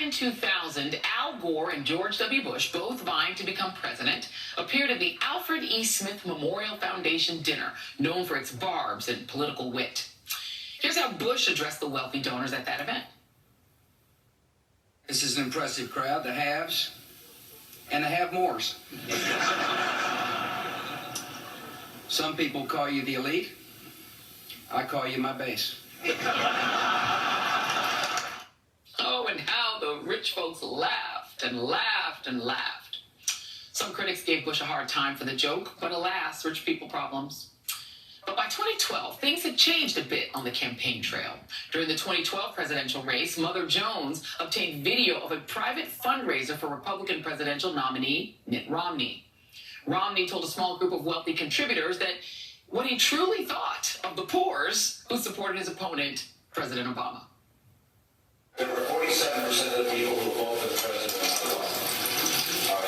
in 2000, Al Gore and George W. Bush, both vying to become president, appeared at the Alfred E. Smith Memorial Foundation dinner, known for its barbs and political wit. Here's how Bush addressed the wealthy donors at that event. This is an impressive crowd, the haves and the have-mores. Some people call you the elite. I call you my base. Oh, and how the rich folks laughed and laughed and laughed. Some critics gave Bush a hard time for the joke, but alas, rich people problems. But by 2012, things had changed a bit on the campaign trail. During the 2012 presidential race, Mother Jones obtained video of a private fundraiser for Republican presidential nominee Mitt Romney. Romney told a small group of wealthy contributors that what he truly thought of the poors who supported his opponent, President Obama. There were 47% of the people who voted for the president not Obama.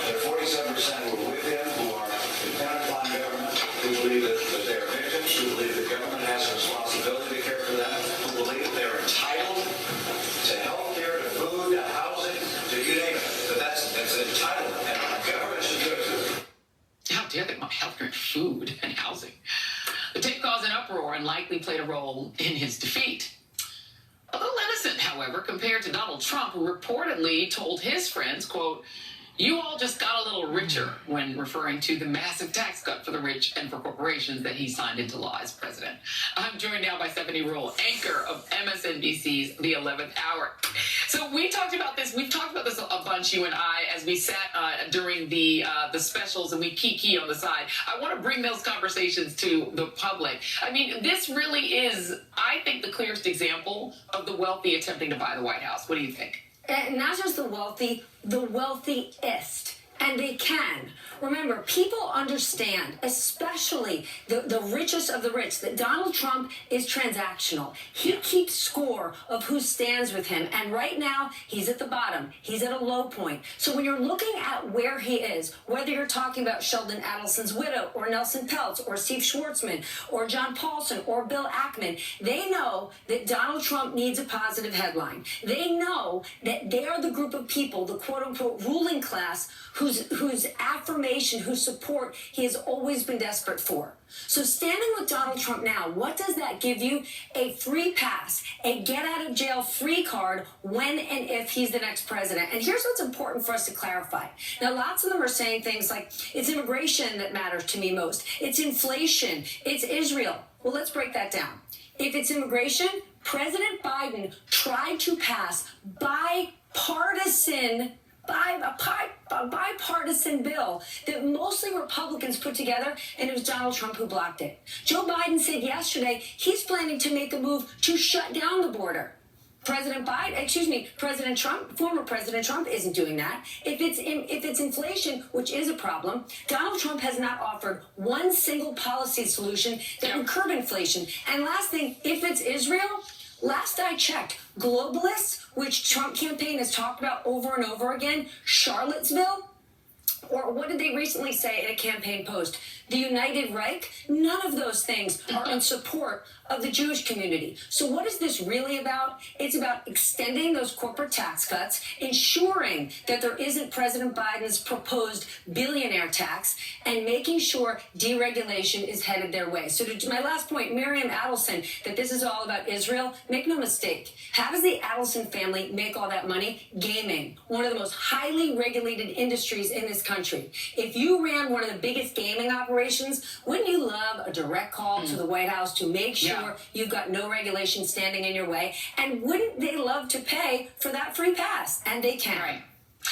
There are 47% who are with him, who are dependent upon government, who believe that they are victims, who believe the government has a responsibility to care for them, who believe that they're entitled to health care, to food, to housing, to you name it. But that's an entitlement, and the government should do it to them. How dare they want health care, food, and housing? The tape caused an uproar and likely played a role in his defeat. A little innocent, however, compared to Donald Trump, who reportedly told his friends, quote, "You all just got a little richer," when referring to the massive tax cut for the rich and for corporations that he signed into law as president. I'm joined now by Stephanie Ruhle, anchor of MSNBC's The 11th Hour. So we talked about this. We've talked about this a bunch, you and I, as we sat during the specials and we kiki on the side. I want to bring those conversations to the public. I mean, this really is, I think, the clearest example of the wealthy attempting to buy the White House. What do you think? And not just the wealthy, the wealthiest. And they can. Remember, people understand, especially the richest of the rich, that Donald Trump is transactional. He keeps score of who stands with him. And right now, he's at the bottom. He's at a low point. So when you're looking at where he is, whether you're talking about Sheldon Adelson's widow, or Nelson Peltz, or Steve Schwartzman, or John Paulson, or Bill Ackman, they know that Donald Trump needs a positive headline. They know that they are the group of people, the quote-unquote ruling class, whose affirmation, whose support he has always been desperate for. So standing with Donald Trump now, what does that give you? A free pass, a get-out-of-jail-free card when and if he's the next president. And here's what's important for us to clarify. Now, lots of them are saying things like, it's immigration that matters to me most. It's inflation. It's Israel. Well, let's break that down. If it's immigration, President Biden tried to pass a bipartisan bill that mostly Republicans put together, and it was Donald Trump who blocked it. Joe Biden said yesterday he's planning to make a move to shut down the border. President Trump, former President Trump, isn't doing that. If it's inflation, which is a problem, Donald Trump has not offered one single policy solution that would curb inflation. And last thing, if it's Israel, last I checked, globalists, which Trump campaign has talked about over and over again, Charlottesville, or what did they recently say in a campaign post? The United Reich? None of those things are in support of the Jewish community. So what is this really about? It's about extending those corporate tax cuts, ensuring that there isn't President Biden's proposed billionaire tax, and making sure deregulation is headed their way. So to my last point, Miriam Adelson, that this is all about Israel, make no mistake. How does the Adelson family make all that money? Gaming, one of the most highly regulated industries in this country. If you ran one of the biggest gaming operations, wouldn't you love a direct call to the White House to make sure you've got no regulation standing in your way? And wouldn't they love to pay for that free pass? And they can. Right.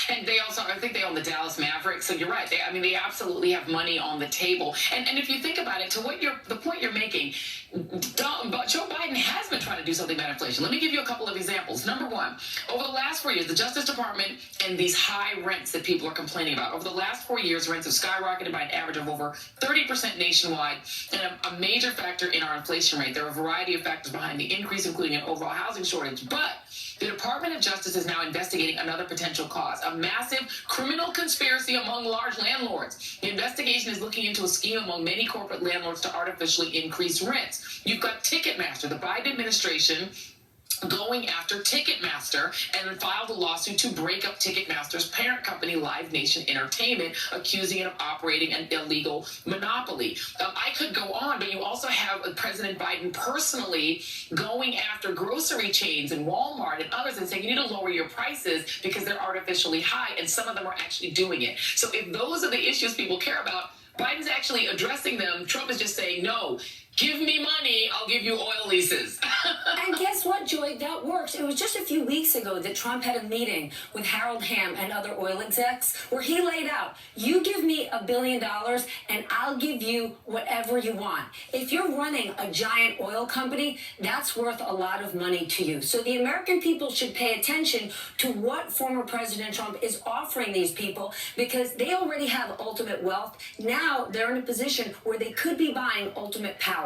And they also, I think they own the Dallas Mavericks. So you're right. They absolutely have money on the table. And if you think about it, to the point you're making, Joe Biden has been trying to do something about inflation. Let me give you a couple of examples. Number one, over the last 4 years, the Justice Department and these high rents that people are complaining about, over the last 4 years, rents have skyrocketed by an average of over 30% nationwide, and a major factor in our inflation rate. There are a variety of factors behind the increase, including an overall housing shortage. But the Department of Justice is now investigating another potential cause, a massive criminal conspiracy among large landlords. The investigation is looking into a scheme among many corporate landlords to artificially increase rents. You've got Ticketmaster. The Biden administration going after Ticketmaster and filed a lawsuit to break up Ticketmaster's parent company, Live Nation Entertainment, accusing it of operating an illegal monopoly. I could go on, but you also have President Biden personally going after grocery chains and Walmart and others and saying you need to lower your prices because they're artificially high, and some of them are actually doing it. So if those are the issues people care about, Biden's actually addressing them. Trump is just saying, no, give me money, I'll give you oil leases. And guess what, Joy? That works. It was just a few weeks ago that Trump had a meeting with Harold Hamm and other oil execs where he laid out, you give me $1 billion and I'll give you whatever you want. If you're running a giant oil company, that's worth a lot of money to you. So the American people should pay attention to what former President Trump is offering these people, because they already have ultimate wealth. Now they're in a position where they could be buying ultimate power.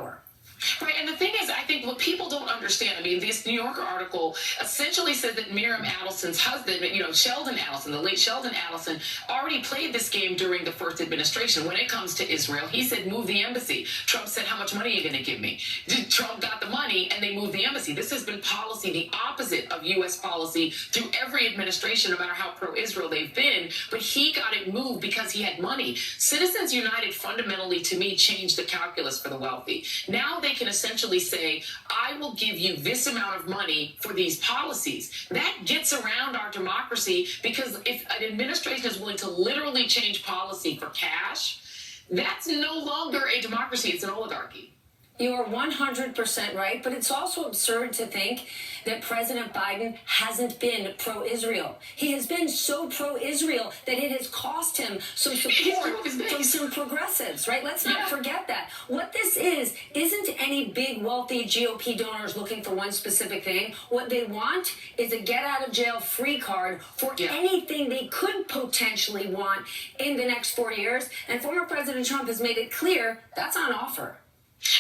Right, and the thing is, I think what people don't understand, I mean, this New Yorker article essentially said that Miriam Adelson's husband, Sheldon Adelson, the late Sheldon Adelson, already played this game during the first administration. When it comes to Israel, he said, move the embassy. Trump said, how much money are you going to give me? Trump got the money, and they moved the embassy. This has been policy, the opposite of U.S. policy through every administration, no matter how pro-Israel they've been, but he got it moved because he had money. Citizens United fundamentally, to me, changed the calculus for the wealthy. Now they can essentially say, I will give you this amount of money for these policies. That gets around our democracy, because if an administration is willing to literally change policy for cash, that's no longer a democracy, it's an oligarchy. You are 100% right, but it's also absurd to think that President Biden hasn't been pro-Israel. He has been so pro-Israel that it has cost him some support from some progressives, right? Let's not forget that. What this isn't any big, wealthy GOP donors looking for one specific thing. What they want is a get-out-of-jail-free card for anything they could potentially want in the next 4 years. And former President Trump has made it clear that's on offer.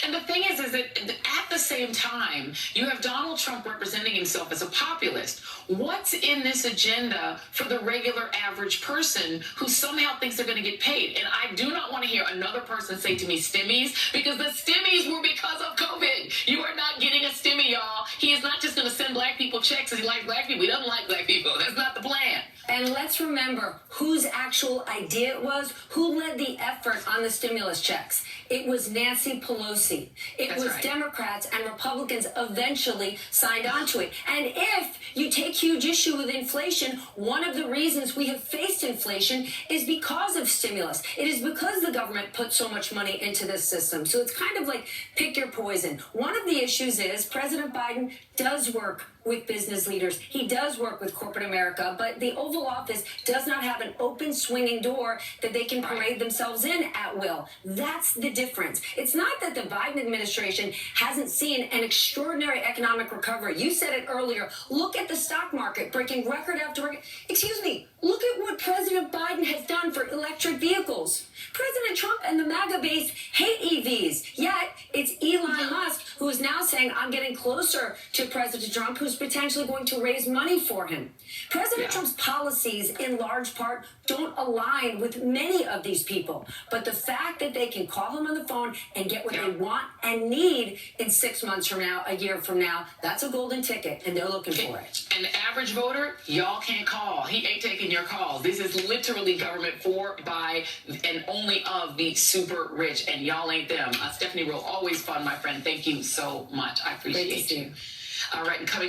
And the thing is that at the same time, you have Donald Trump representing himself as a populist. What's in this agenda for the regular average person who somehow thinks they're going to get paid? And I do not want to hear another person say to me stimmies, because the stimmies were because of COVID. You are not getting a stimmy, y'all. He is not just going to send black people checks because he likes black people. He doesn't like black people. That's not the plan. And let's remember whose actual idea it was, who led the effort on the stimulus checks. It was Nancy Pelosi. It was right. Democrats and Republicans eventually signed on to it. And if you take huge issue with inflation, one of the reasons we have faced inflation is because of stimulus. It is because the government put so much money into this system. So it's kind of like pick your poison. One of the issues is President Biden does work with business leaders. He does work with corporate America, but the Oval Office does not have an open swinging door that they can parade themselves in at will. That's the difference. It's not that the Biden administration hasn't seen an extraordinary economic recovery. You said it earlier. Look at the stock market breaking record after record. Excuse me. Look at what President Biden has done for electric vehicles. President Trump and the MAGA base hate EVs. Yet it's Elon Musk who is now saying, I'm getting closer to President Trump, who's potentially going to raise money for him. President Trump's policies, in large part, don't align with many of these people. But the fact that they can call him on the phone and get what they want and need in 6 months from now, a year from now, that's a golden ticket, and they're looking for it. And the average voter, y'all can't call. He ain't taking your calls. This is literally government for, by, and only of the super rich, and y'all ain't them. Stephanie Rowe, always fun, my friend. Thank you so much. I appreciate you. All right, and coming